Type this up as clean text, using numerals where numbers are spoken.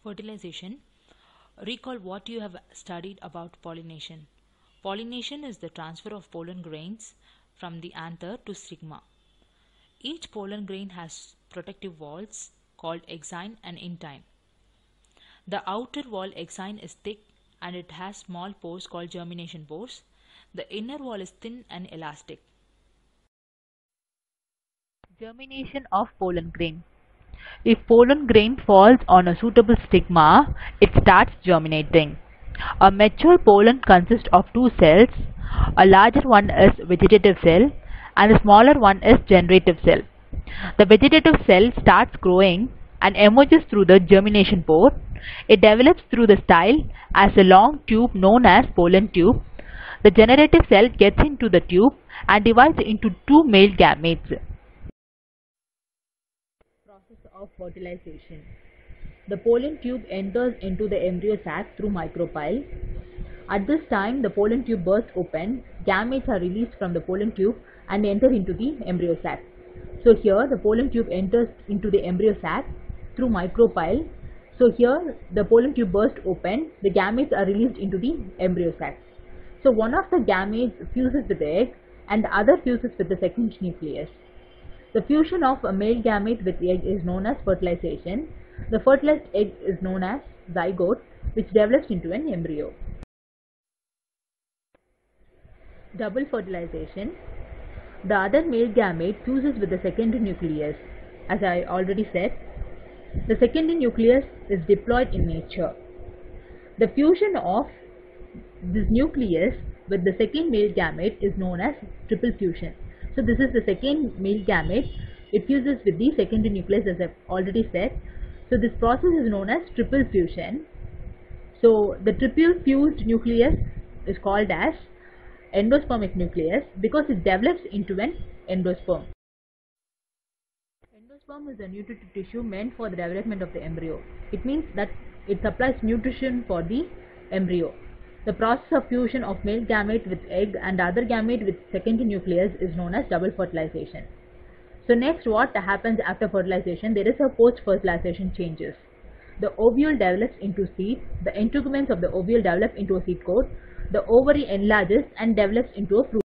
Fertilization. Recall what you have studied about pollination. Pollination is the transfer of pollen grains from the anther to stigma. Each pollen grain has protective walls called exine and intine. The outer wall exine is thick and it has small pores called germination pores. The inner wall is thin and elastic. Germination of pollen grain. If pollen grain falls on a suitable stigma, it starts germinating. A mature pollen consists of two cells. A larger one is vegetative cell and a smaller one is generative cell. The vegetative cell starts growing and emerges through the germination pore. It develops through the style as a long tube known as pollen tube. The generative cell gets into the tube and divides into two male gametes. Process of fertilization. The pollen tube enters into the embryo sac through micropyle. At this time, the pollen tube bursts open, gametes are released from the pollen tube and enter into the embryo sac. So here the pollen tube enters into the embryo sac through micropyle. So here the pollen tube bursts open, the gametes are released into the embryo sac. So one of the gametes fuses with the egg and the other fuses with the second nucleus. The fusion of a male gamete with egg is known as fertilization. The fertilized egg is known as zygote, which develops into an embryo. Double fertilization. The other male gamete fuses with the secondary nucleus. As I already said, the secondary nucleus is diploid in nature. The fusion of this nucleus with the second male gamete is known as triple fusion. So this is the second male gamete. It fuses with the secondary nucleus, as I've already said. So this process is known as triple fusion. So the triple fused nucleus is called as endospermic nucleus because it develops into an endosperm. Endosperm is a nutritive tissue meant for the development of the embryo. It means that it supplies nutrition for the embryo. The process of fusion of male gamete with egg and other gamete with secondary nucleus is known as double fertilization. So next, what happens after fertilization? There is a post-fertilization changes. The ovule develops into seed, the integuments of the ovule develop into a seed coat, the ovary enlarges and develops into a fruit.